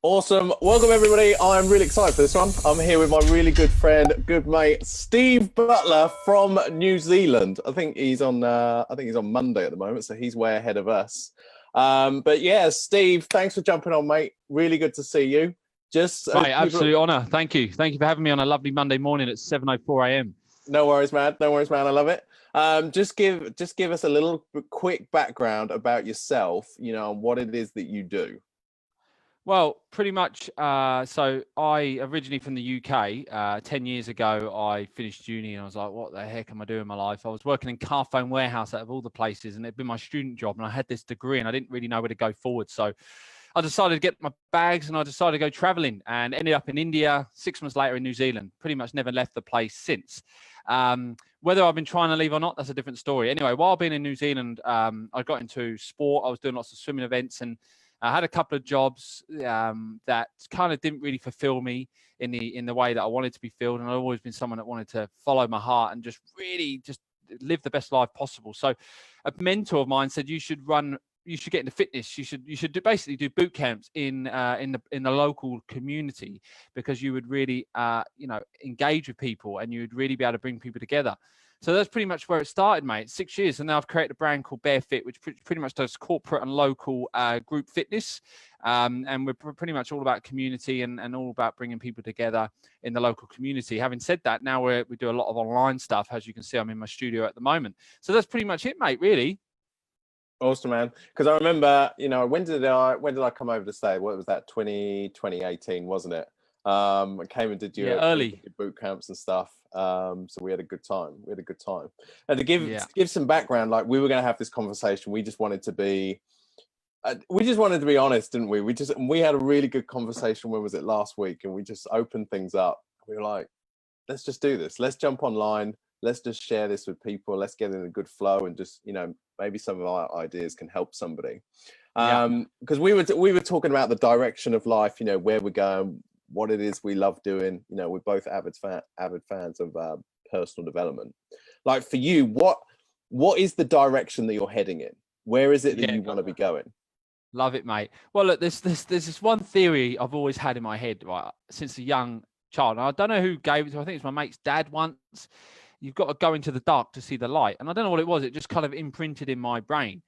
Awesome. Welcome everybody. I'm really excited for this one. I'm here with my really good friend, good mate, Steve Butler from New Zealand. I think he's on Monday at the moment, so he's way ahead of us. But yeah, Steve, thanks for jumping on, mate. Really good to see you. Just Mate, absolute honour. Thank you. Thank you for having me on a lovely Monday morning at 7:04 a.m. No worries, man. No worries, man. I love it. Just give us a little quick background about yourself, and what it is that you do. Well, pretty much. So I originally from the UK. 10 years ago, I finished uni and I was like, what the heck am I doing in my life? I was working in car phone warehouse out of all the places, and it'd been my student job, and I had this degree and I didn't really know where to go forward. So I decided to get my bags and I decided to go traveling and ended up in India, 6 months later in New Zealand. Pretty much never left the place since. Whether I've been trying to leave or not, that's a different story. Anyway, while being in New Zealand, I got into sport. I was doing lots of swimming events, and I had a couple of jobs that kind of didn't really fulfill me in the way that I wanted to be filled. And I've always been someone that wanted to follow my heart and just really just live the best life possible. So a mentor of mine said, you should get into fitness. You should basically do boot camps in the local community, because you would really engage with people and you would really be able to bring people together. So that's pretty much where it started, mate. 6 years, and now I've created a brand called Barefit, which pretty much does corporate and local group fitness. And we're pretty much all about community and all about bringing people together in the local community. Having said that, now we do a lot of online stuff. As you can see, I'm in my studio at the moment. So that's pretty much it, mate, really. Awesome, man. Because I remember, when did I come over to stay? What was that? 2018, wasn't it? I came and did your Early boot camps and stuff. So we had a good time. And to give Yeah. to give some background, like we were going to have this conversation. We just wanted to be honest, didn't we? We had a really good conversation. When was it? Last week, and we just opened things up. We were like, let's just do this. Let's jump online. Let's just share this with people. Let's get in a good flow, and just maybe some of our ideas can help somebody. Because we were talking about the direction of life, where we're going, what it is we love doing. We're both avid fans of personal development. Like for you, what is the direction that you're heading in? Where is it that you want to be going? Love it, mate. Well, look, there's this one theory I've always had in my head, right, since a young child. And I don't know who gave it to. I think it's my mate's dad once. You've got to go into the dark to see the light. And I don't know what it was. It just kind of imprinted in my brain.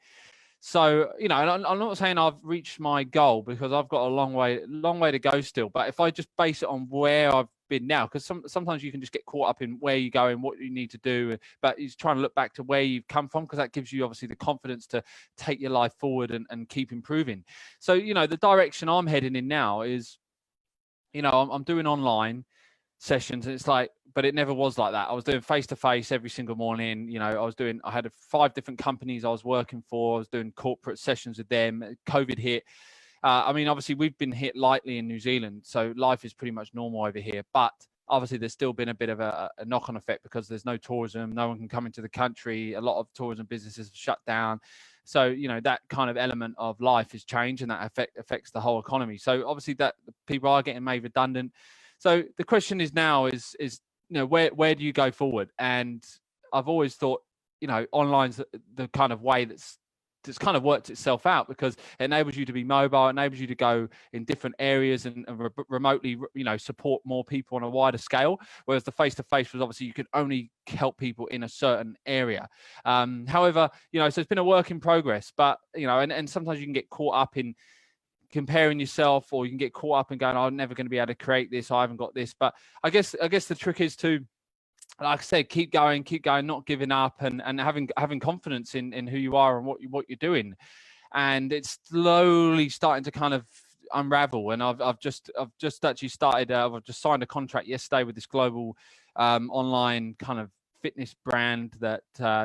So, and I'm not saying I've reached my goal, because I've got a long way to go still. But if I just base it on where I've been now, because sometimes you can just get caught up in where you go and what you need to do. But he's trying to look back to where you've come from, because that gives you obviously the confidence to take your life forward and keep improving. So, the direction I'm heading in now is, I'm doing online sessions, and it's like, but it never was like that. I was doing face-to-face every single morning. I had 5 different companies I was working for. I was doing corporate sessions with them. COVID hit. Obviously we've been hit lightly in New Zealand, so life is pretty much normal over here. But obviously there's still been a bit of a knock-on effect, because there's no tourism. No one can come into the country. A lot of tourism businesses have shut down. So, that kind of element of life has changed, and that affects the whole economy. So obviously that people are getting made redundant. So the question is now is where do you go forward? And I've always thought, online's the kind of way that's kind of worked itself out, because it enables you to be mobile, enables you to go in different areas and remotely, support more people on a wider scale. Whereas the face-to-face was obviously you could only help people in a certain area. However, so it's been a work in progress, but, and sometimes you can get caught up in comparing yourself, or you can get caught up and going, I'm never going to be able to create this. I haven't got this. But I guess the trick is to, like I said, keep going, not giving up, and having confidence in who you are and what you're doing. And it's slowly starting to kind of unravel. And I've just actually started. I've just signed a contract yesterday with this global online kind of fitness brand that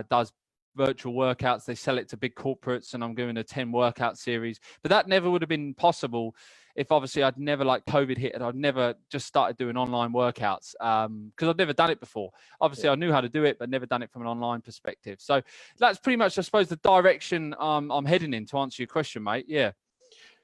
does virtual workouts. They sell it to big corporates, and I'm doing a 10 workout series. But that never would have been possible if obviously I'd never, like COVID hit, and I'd never just started doing online workouts, because I'd never done it before. Obviously I knew how to do it, but never done it from an online perspective. So that's pretty much, I suppose, the direction I'm heading in, to answer your question, mate. Yeah.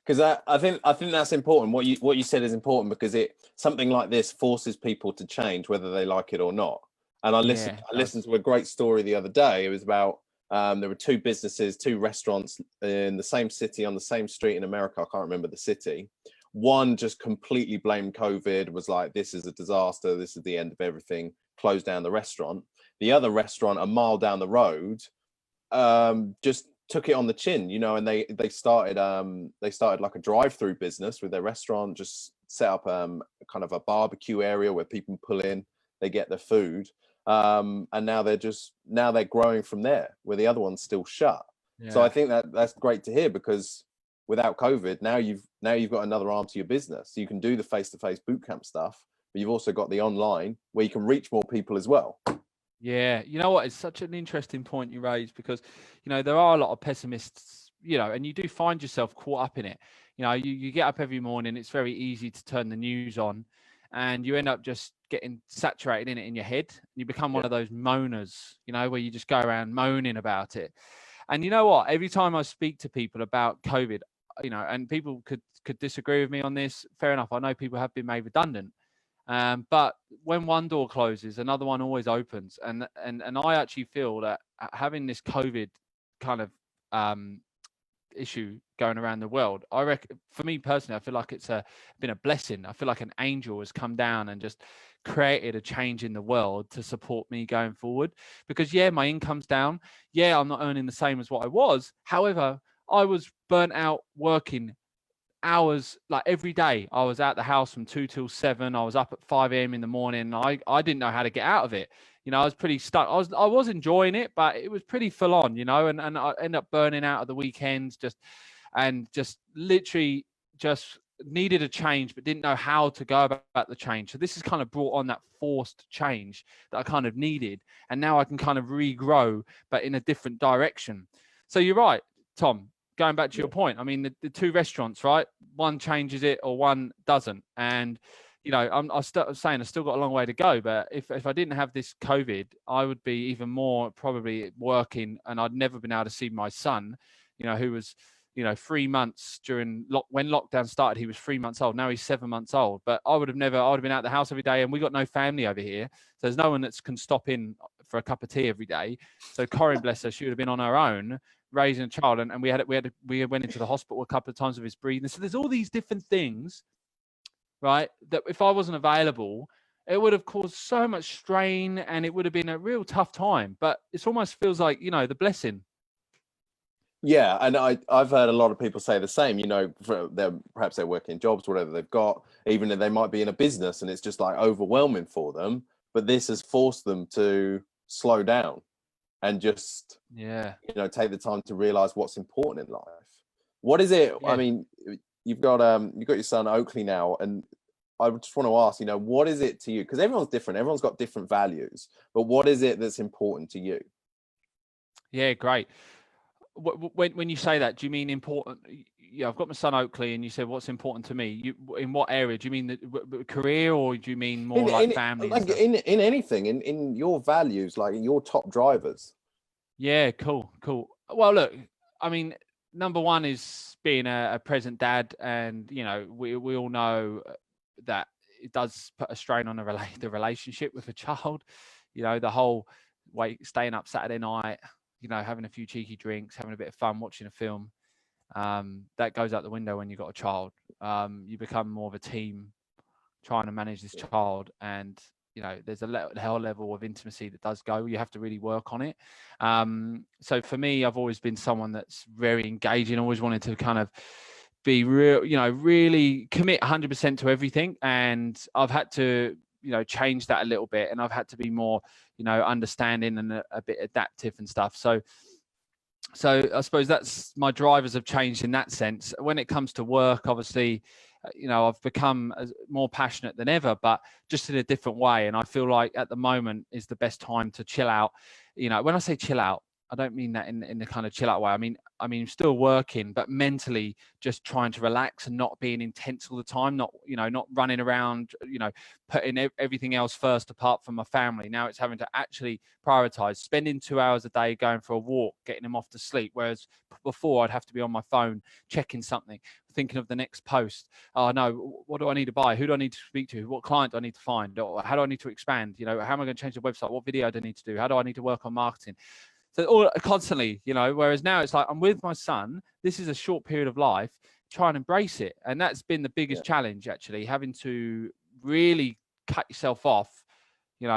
Because I think that's important. What you said is important, because something like this forces people to change, whether they like it or not. And I listened to a great story the other day. It was about there were 2 businesses, 2 restaurants in the same city on the same street in America. I can't remember the city. One just completely blamed COVID, was like, this is a disaster, this is the end of everything, closed down the restaurant. The other restaurant a mile down the road just took it on the chin, and they started like a drive-through business with their restaurant, just set up kind of a barbecue area where people pull in, they get their food, and now they're growing from there, where the other one's still shut. So I think that's great to hear, because without COVID, now you've got another arm to your business. You can do the face-to-face bootcamp stuff, but you've also got the online where you can reach more people as well. Yeah, you know what? It's such an interesting point you raised, because, there are a lot of pessimists, and you do find yourself caught up in it. You get up every morning, it's very easy to turn the news on, and you end up just getting saturated in it in your head. You become one of those moaners, where you just go around moaning about it. And you know what? Every time I speak to people about COVID, and people could disagree with me on this, fair enough. I know people have been made redundant. But when one door closes, another one always opens. And I actually feel that having this COVID kind of issue going around the world, I reckon, for me personally, I feel like it's been a blessing. I feel like an angel has come down and just created a change in the world to support me going forward. Because my income's down. I'm not earning the same as what I was. However, I was burnt out working hours, like every day. I was out the house from 2 till 7. I was up at 5 a.m. in the morning. I didn't know how to get out of it. I was pretty stuck. I was enjoying it, but it was pretty full on, and I ended up burning out at the weekends, just literally needed a change, but didn't know how to go about the change. So this has kind of brought on that forced change that I kind of needed. And now I can kind of regrow, but in a different direction. So you're right, Tom. Going back to your point, I mean, the two restaurants, right? One changes it or one doesn't. And, I'm saying I've still got a long way to go. But if I didn't have this COVID, I would be even more probably working, and I'd never been able to see my son, who was, 3 months when lockdown started. He was 3 months old. Now he's 7 months old. But I would have been out of the house every day, and we got no family over here. So there's no one that can stop in for a cup of tea every day. So Corinne, bless her, she would have been on her own raising a child, and we went into the hospital a couple of times with his breathing. So there's all these different things, right, that if I wasn't available, it would have caused so much strain, and it would have been a real tough time. But it almost feels like, the blessing. Yeah, and I've heard a lot of people say the same. Perhaps they're working jobs, whatever they've got, even if they might be in a business, and it's just like overwhelming for them. But this has forced them to slow down and just take the time to realize what's important in life. What is it? I mean, you've got your son Oakley now, and I just want to ask, what is it to you? Because everyone's different, everyone's got different values, but what is it that's important to you? Yeah, great. When you say that, do you mean important? I've got my son Oakley, and you said what's important to me. In what area? Do you mean the career, or do you mean more like family? Like in anything, in your values, like in your top drivers. Yeah, cool. Well, look, I mean, number one is being a present dad, and we all know that it does put a strain on the relationship with a child. The whole staying up Saturday night, having a few cheeky drinks, having a bit of fun, watching a film, that goes out the window when you've got a child. You become more of a team trying to manage this child, and there's a hell level of intimacy that does go. You have to really work on it. So for me, I've always been someone that's very engaging, always wanted to kind of be real, really commit 100% to everything. And I've had to, change that a little bit, and I've had to be more, understanding and a bit adaptive and stuff. So I suppose that's my drivers have changed in that sense. When it comes to work, obviously, I've become more passionate than ever, but just in a different way. And I feel like at the moment is the best time to chill out. When I say chill out, I don't mean that in the kind of chill out way. I mean, still working, but mentally just trying to relax and not being intense all the time, not running around, putting everything else first apart from my family. Now it's having to actually prioritize, spending 2 hours a day going for a walk, getting them off to sleep. Whereas before I'd have to be on my phone, checking something, thinking of the next post. Oh no, what do I need to buy? Who do I need to speak to? What client do I need to find? Or how do I need to expand? How am I going to change the website? What video do I need to do? How do I need to work on marketing? So all constantly, whereas now it's like I'm with my son. This is a short period of life. try and embrace it. And that's been the biggest challenge, actually, having to really cut yourself off,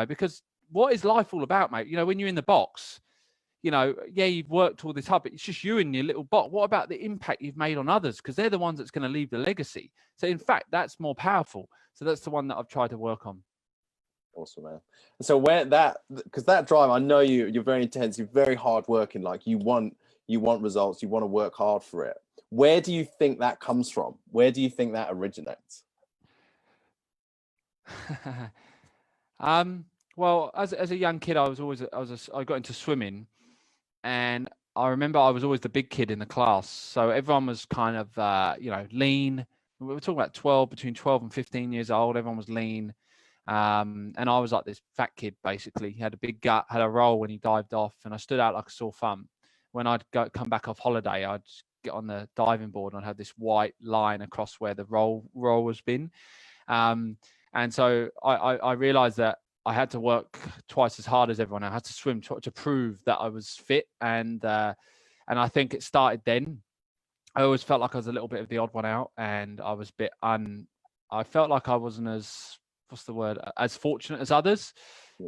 because what is life all about, mate? When you're in the box, you've worked all this hard, but it's just you in your little box. What about the impact you've made on others? Because they're the ones that's going to leave the legacy. So in fact, that's more powerful. So that's the one that I've tried to work on. Awesome, man. So because that drive, I know you're very intense, you're very hard working, like you want results, you want to work hard for it. Where do you think that comes from? Where do you think that originates? Well, as a young kid, I got into swimming, and I remember I was always the big kid in the class. So everyone was kind of, lean. We were talking about between 12 and 15 years old. Everyone was lean. And I was like this fat kid, basically. He had a big gut, had a roll when he dived off, and I stood out like a sore thumb. When I'd come back off holiday, I'd get on the diving board and I'd have this white line across where the roll was been. And so I realized that I had to work twice as hard as everyone. I had to swim to prove that I was fit. And I think it started then. I always felt like I was a little bit of the odd one out, and I was I felt like I wasn't as fortunate as others.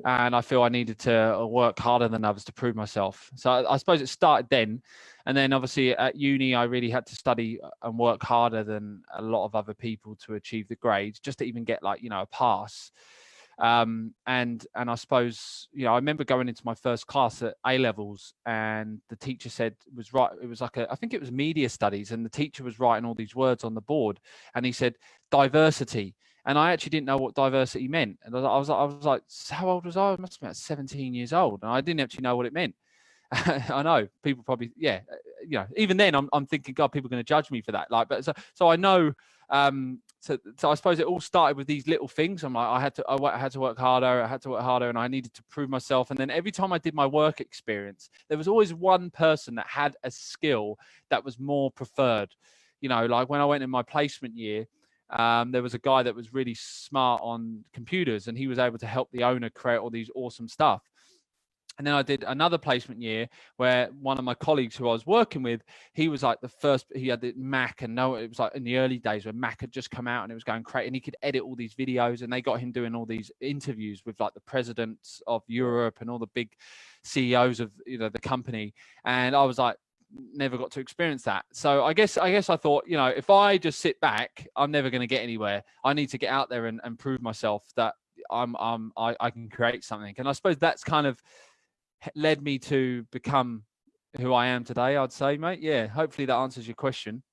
And I feel I needed to work harder than others to prove myself. So I suppose it started then. And then obviously at uni, I really had to study and work harder than a lot of other people to achieve the grades, just to even get a pass. And I suppose, I remember going into my first class at A levels, and the teacher said it was right. It was I think it was media studies, and the teacher was writing all these words on the board, and he said diversity. And I actually didn't know what diversity meant. And I was like, how old was I? I must have been about 17 years old. And I didn't actually know what it meant. I know people probably, even then I'm thinking, God, people are going to judge me for that. So I know, so I suppose it all started with these little things. I'm like, I had to work harder, and I needed to prove myself. And then every time I did my work experience, there was always one person that had a skill that was more preferred. Like when I went in my placement year, there was a guy that was really smart on computers, and he was able to help the owner create all these awesome stuff. And then I did another placement year where one of my colleagues who I was working with, he was like he had the Mac, and it was like in the early days when Mac had just come out and it was going crazy, and he could edit all these videos, and they got him doing all these interviews with like the presidents of Europe and all the big CEOs of the company. And I was like, never got to experience that. So I guess I thought, if I just sit back, I'm never going to get anywhere. I need to get out there and prove myself that I can create something. And I suppose that's kind of led me to become who I am today, I'd say, mate. Yeah, hopefully that answers your question.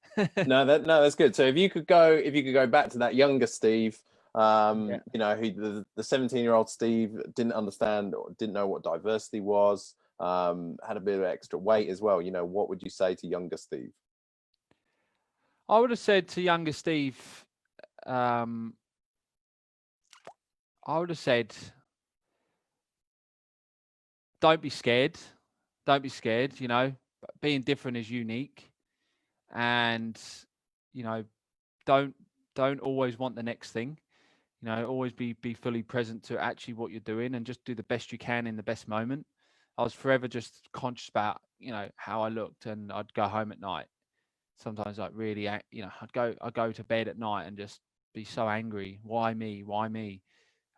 No, that's good. So if you could go back to that younger Steve, who the 17-year-old Steve didn't understand or didn't know what diversity was, had a bit of extra weight as well, what would you say to younger Steve? I would have said to younger Steve, I would have said, don't be scared. Being different is unique, and don't always want the next thing. Always be fully present to actually what you're doing, and just do the best you can in the best moment. I was forever just conscious about how I looked, and I'd go home at night. Sometimes really, I'd go to bed at night and just be so angry. Why me?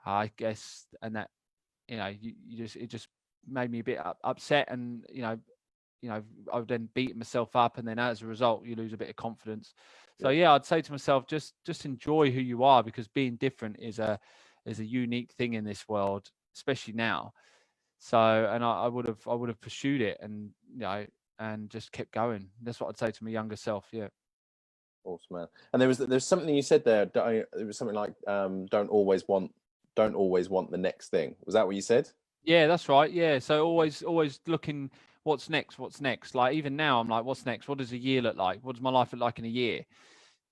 I guess, and that it just made me a bit upset, and I would then beat myself up, and then as a result you lose a bit of confidence. So I'd say to myself, just enjoy who you are, because being different is a unique thing in this world, especially now. So, and I would have pursued it, and and just kept going. That's what I'd say to my younger self. Yeah. Awesome, man. And there's something you said there. It was something like don't always want the next thing. Was that what you said? Yeah, that's right. Yeah. So always looking what's next. Like even now, I'm like, what's next? What does a year look like? What does my life look like in a year?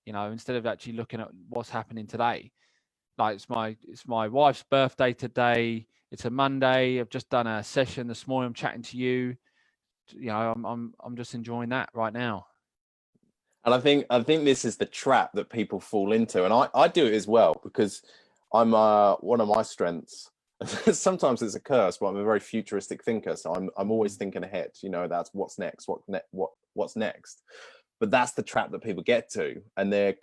Instead of actually looking at what's happening today. Like it's my wife's birthday today. It's a Monday. I've just done a session this morning. I'm chatting to you. I'm just enjoying that right now. And I think this is the trap that people fall into, and I do it as well, because I'm one of my strengths. Sometimes it's a curse, but I'm a very futuristic thinker, so I'm always thinking ahead. That's what's next. What's next? but that's the trap that people get to, and they're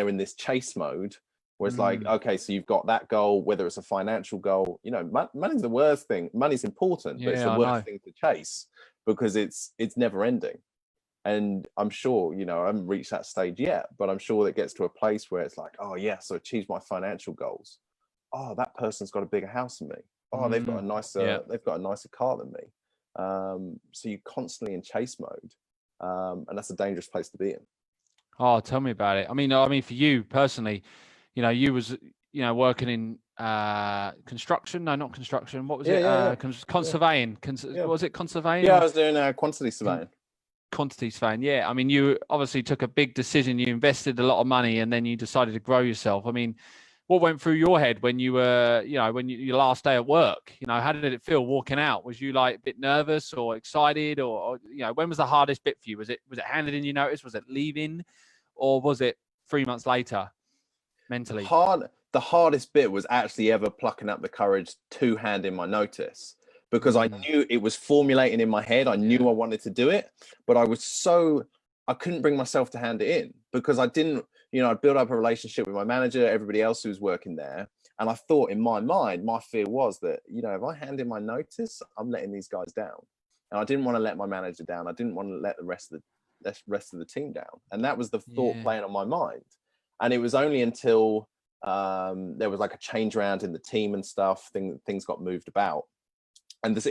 in this chase mode where it's like, okay, so you've got that goal, whether it's a financial goal, you know, money's the worst thing. Money's important, but it's the worst thing to chase because it's never ending. And I'm sure, you know, I haven't reached that stage yet, but I'm sure it gets to a place where it's like, oh yes, I achieved my financial goals. Oh, that person's got a bigger house than me. Oh, they've got a nicer car than me. So you're constantly in chase mode, and that's a dangerous place to be in. Oh, tell me about it. I mean, for you personally, you know, you was, you know, working in construction. No, not construction. What was it? Surveying. What was it? Conserving? Yeah, I was doing quantity surveying. Quantity surveying. Yeah. I mean, you obviously took a big decision. You invested a lot of money, and then you decided to grow yourself. I mean, what went through your head when you were, you know, your last day at work? You know, how did it feel walking out? Was you like a bit nervous or excited, or you know, when was the hardest bit for you? Was it handed in your notice? Was it leaving, or was it 3 months later? Mentally, the hardest bit was actually ever plucking up the courage to hand in my notice, because I knew it was formulating in my head. I knew I wanted to do it, but I couldn't bring myself to hand it in because I didn't, you know, I'd built up a relationship with my manager, everybody else who was working there. And I thought in my mind, my fear was that, you know, if I hand in my notice, I'm letting these guys down. And I didn't want to let my manager down. I didn't want to let the rest of the team down. And that was the thought playing on my mind. And it was only until there was like a change around in the team and stuff, things got moved about. And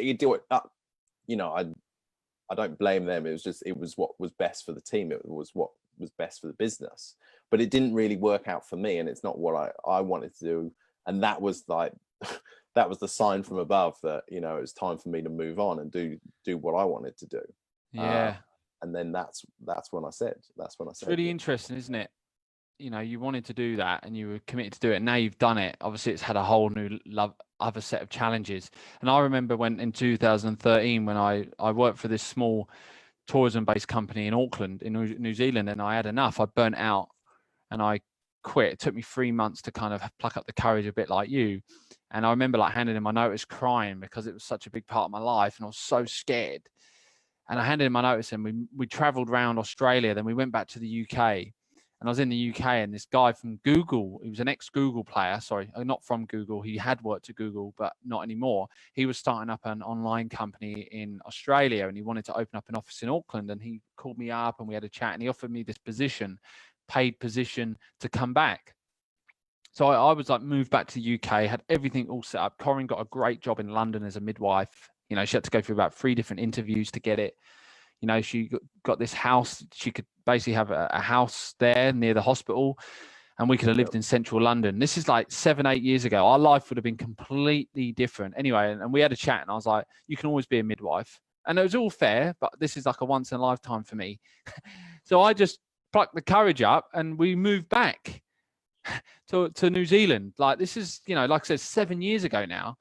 you know, I don't blame them. It was what was best for the team. It was what was best for the business. But it didn't really work out for me, and it's not what I wanted to do. And that was like that was the sign from above that, you know, it was time for me to move on and do what I wanted to do. Yeah. And then that's when I said. It's really interesting, isn't it? You know, you wanted to do that and you were committed to do it. And now you've done it. Obviously, it's had a whole new other set of challenges. And I remember when in 2013, when I worked for this small tourism-based company in Auckland, in New Zealand, and I had enough. I burnt out and I quit. It took me 3 months to kind of pluck up the courage, a bit like you. And I remember like handing in my notice, crying because it was such a big part of my life, and I was so scared. And I handed in my notice, and we traveled around Australia. Then we went back to the UK. And I was in the UK, and this guy from Google, he was an ex-Google player, not from Google. He had worked at Google, but not anymore. He was starting up an online company in Australia, and he wanted to open up an office in Auckland. And he called me up, and we had a chat, and he offered me this paid position to come back. So I was like moved back to the UK, had everything all set up. Corinne got a great job in London as a midwife. You know, she had to go through about 3 different interviews to get it. You know, she got this house. She could basically have a house there near the hospital, and we could have lived in central London. This is like 7-8 years ago. Our life would have been completely different. Anyway, and we had a chat, and I was like, you can always be a midwife. And it was all fair, but this is like a once in a lifetime for me. So I just plucked the courage up, and we moved back to New Zealand. Like, this is, you know, like I said, 7 years ago now.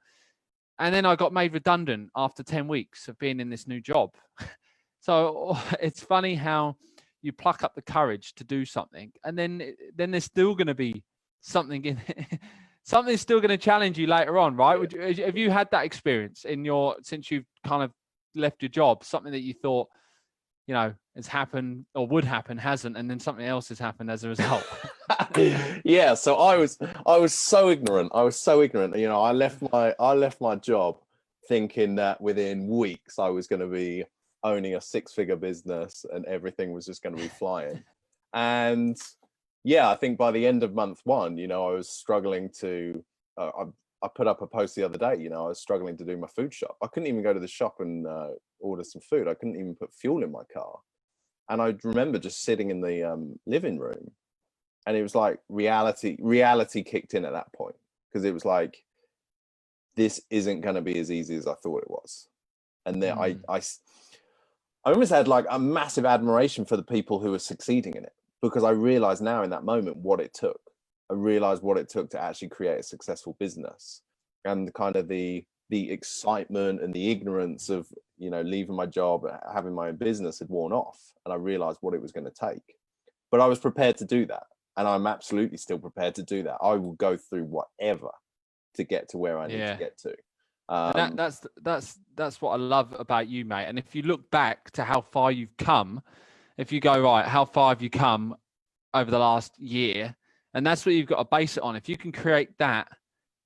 And then I got made redundant after 10 weeks of being in this new job. So it's funny how you pluck up the courage to do something, and then there's still going to be something in it. Something's still going to challenge you later on, right? Have you had that experience since you've kind of left your job? Something that you thought, you know, has happened or would happen, hasn't, and then something else has happened as a result. Yeah. So I was so ignorant. You know, I left my job thinking that within weeks I was going to be owning a 6-figure business and everything was just going to be flying. And yeah, I think by the end of month 1, you know, I was struggling to, I put up a post the other day, you know, I was struggling to do my food shop. I couldn't even go to the shop and order some food. I couldn't even put fuel in my car. And I remember just sitting in the living room, and it was like reality kicked in at that point, because it was like, this isn't going to be as easy as I thought it was. And then I almost had like a massive admiration for the people who were succeeding in it, because I realized now in that moment what it took. I realized what it took to actually create a successful business, and kind of the excitement and the ignorance of, you know, leaving my job, having my own business had worn off, and I realized what it was going to take. But I was prepared to do that, and I'm absolutely still prepared to do that. I will go through whatever to get to where I need to get to. And that's what I love about you, mate. And if you look back to how far you've come, if you go, right, how far have you come over the last year? And that's what you've got to base it on. If you can create that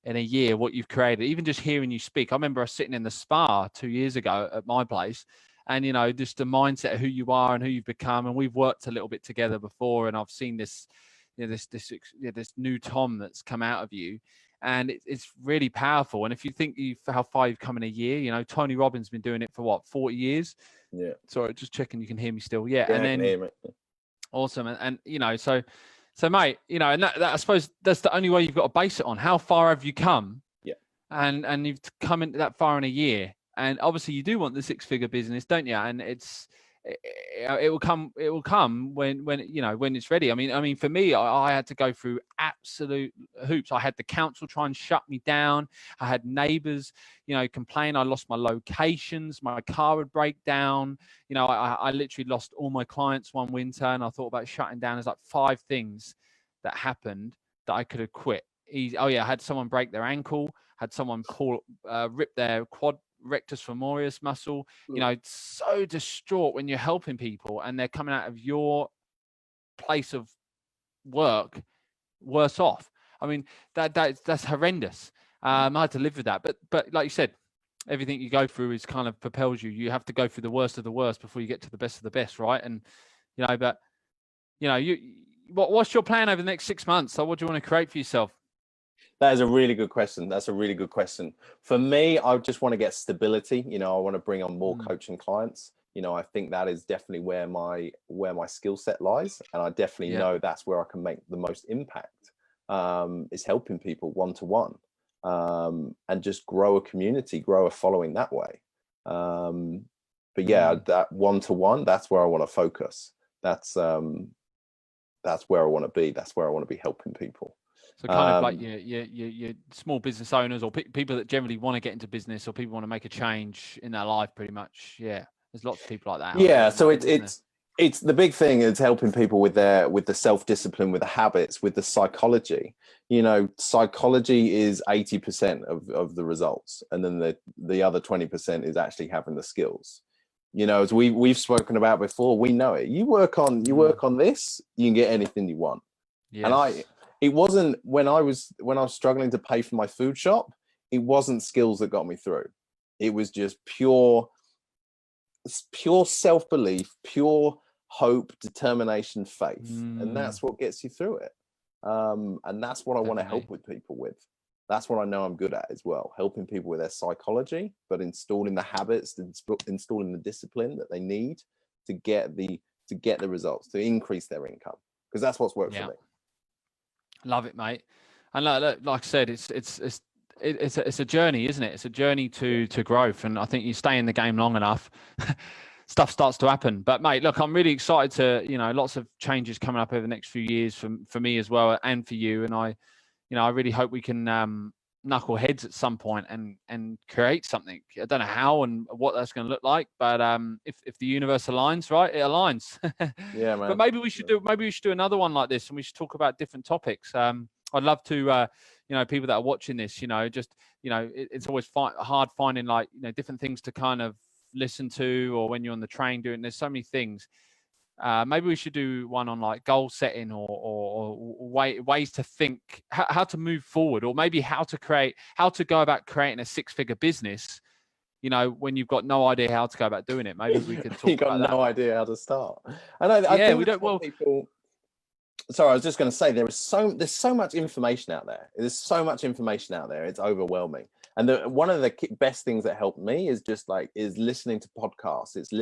in a year, what you've created, even just hearing you speak. I remember us sitting in the spa 2 years ago at my place, and, you know, just the mindset of who you are and who you've become. And we've worked a little bit together before, and I've seen this, you know, this new Tom that's come out of you. And it's really powerful. And if you think how far you've come in a year, you know, Tony Robbins been doing it for what, 40 years? Yeah. Sorry, just checking you can hear me still. Yeah. Yeah, And I then can hear me. awesome. And you know, so mate, you know, and that I suppose that's the only way you've got to base it on. How far have you come? Yeah. And you've come into that far in a year. And obviously you do want the 6-figure business, don't you? And it will come when you know, when it's ready. I mean for me, I had to go through absolute hoops. I had the council try and shut me down. I had neighbors, you know, complain. I lost my locations, my car would break down. You know, I literally lost all my clients one winter, and I thought about shutting down. There's like 5 things that happened that I could have quit. I had someone break their ankle, had someone rip their quad rectus femoris muscle. You know, it's so distraught when you're helping people and they're coming out of your place of work worse off. I mean, that's horrendous. I had to live with that, but like you said, everything you go through is kind of propels you. You have to go through the worst of the worst before you get to the best of the best, right? And you know, but you know, what's your plan over the next 6 months? So what do you want to create for yourself? That is a really good question. That's a really good question. For me, I just want to get stability. You know, I want to bring on more coaching clients. You know, I think that is definitely where my skill set lies. And I definitely know that's where I can make the most impact, is helping people one-to-one, and just grow a community, grow a following that way. But yeah, that one-to-one, that's where I want to focus. That's where I want to be. That's where I want to be helping people. So kind of like your small business owners or people that generally want to get into business, or people want to make a change in their life, pretty much. Yeah, there's lots of people like that. Yeah, so it's the big thing is helping people with the self-discipline, with the habits, with the psychology. You know, psychology is 80% of the results, and then the other 20% is actually having the skills. You know, as we've spoken about before, we know it. You work on this, you can get anything you want. Yes. And it wasn't when I was struggling to pay for my food shop, it wasn't skills that got me through. It was just pure self-belief, pure hope, determination, faith. And that's what gets you through it. And that's what I want to help with people with. That's what I know I'm good at as well, helping people with their psychology, but installing the habits, installing the discipline that they need to get the results, to increase their income, because that's what's worked for me. Love it, mate. And like I said, it's a journey, isn't it? It's a journey to growth. And I think you stay in the game long enough, stuff starts to happen. But mate, look, I'm really excited to, you know, lots of changes coming up over the next few years for me as well, and for you. And I really hope we can knuckle heads at some point and create something. I don't know how and what that's going to look like, but if the universe aligns, right, it aligns. Yeah, man. But maybe we should do another one like this, and we should talk about different topics. I'd love to, people that are watching this, it's always hard finding different things to kind of listen to, or when you're on the train doing. There's so many things. Maybe we should do one on like goal setting or ways to think, how to move forward, or maybe how to go about creating a 6-figure business, when you've got no idea how to go about doing it. Maybe we could talk about that. You got no idea how to start. And I think we don't. Well, people. Sorry, I was just going to say there's so much information out there. There's so much information out there. It's overwhelming. And one of the best things that helped me is just is listening to podcasts. It's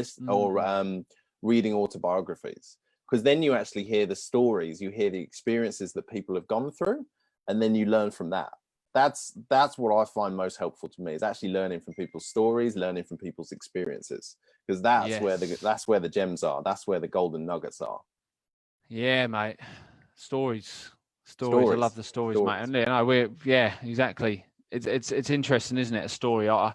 reading autobiographies, because then you actually hear the stories, you hear the experiences that people have gone through, and then you learn from that. That's what I find most helpful to me, is actually learning from people's stories, learning from people's experiences, because that's where the gems are. That's where the golden nuggets are. Yeah, mate. Stories. I love the stories, mate. And exactly. It's interesting, isn't it? A story. I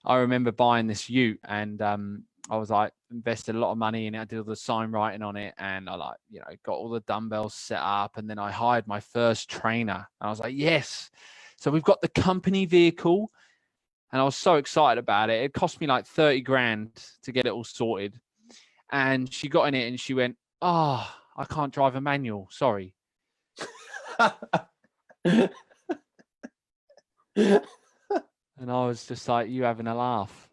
remember buying this ute, and I was invested a lot of money in it. I did all the sign writing on it, and I got all the dumbbells set up, and then I hired my first trainer, and I was like, yes. So we've got the company vehicle, and I was so excited about it. It cost me like 30 grand to get it all sorted. and she got in it and she went, "Oh, I can't drive a manual. Sorry." And I was just like, "You having a laugh?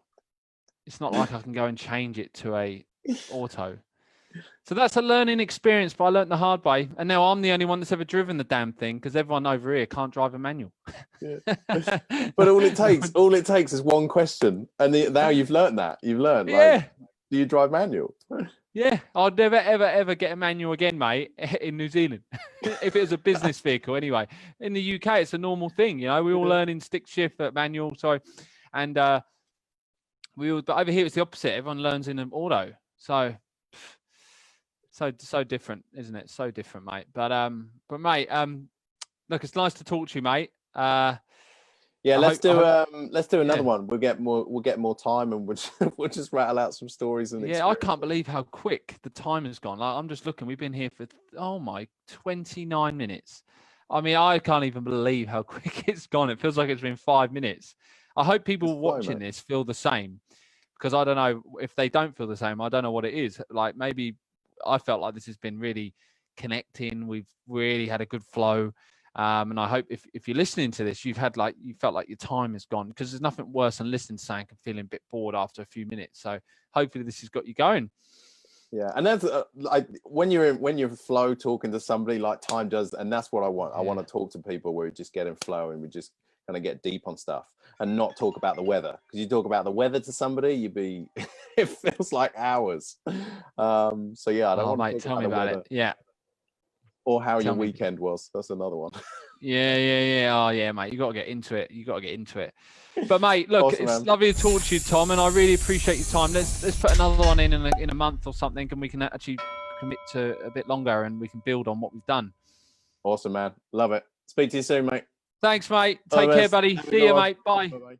It's not like I can go and change it to a auto." So that's a learning experience, but I learned the hard way. And now I'm the only one that's ever driven the damn thing because everyone over here can't drive a manual. Yeah. But all it takes is one question. And now you've learned that. You've learned, Yeah. Do you drive manual? Yeah. I'd never, ever, ever get a manual again, mate, in New Zealand. If it was a business vehicle anyway. In the UK, it's a normal thing. You know, we all learn in stick shift at manual. Sorry. And but over here, it's the opposite. Everyone learns in an auto. So different, isn't it? So different, mate. But mate, look, it's nice to talk to you, mate. Let's do another one. We'll get more time, and we'll just rattle out some stories and I can't believe how quick the time has gone. Like, I'm just looking. We've been here for 29 minutes. I mean, I can't even believe how quick it's gone. It feels like it's been 5 minutes. I hope people watching this feel the same, because I don't know if they don't feel the same. I don't know what it is. Like, maybe I felt like this has been really connecting. We've really had a good flow. And I hope if you're listening to this, you felt like your time is gone, because there's nothing worse than listening to something and feeling a bit bored after a few minutes. So hopefully this has got you going. Yeah. And that's like when you're flow talking to somebody, like time does. And that's what I want. I want to talk to people where we just get in flow and we just kind of get deep on stuff and not talk about the weather, because you talk about the weather to somebody, it feels like hours. I don't want to tell me about it. Yeah. Or how your weekend was. That's another one. Yeah. Oh yeah, mate. You got to get into it. But mate, look, awesome, it's lovely to talk to you, Tom, and I really appreciate your time. Let's put another one in a month or something, and we can actually commit to a bit longer, and we can build on what we've done. Awesome, man. Love it. Speak to you soon, mate. Thanks, mate. Take care, buddy. See you, mate. Bye. Bye-bye.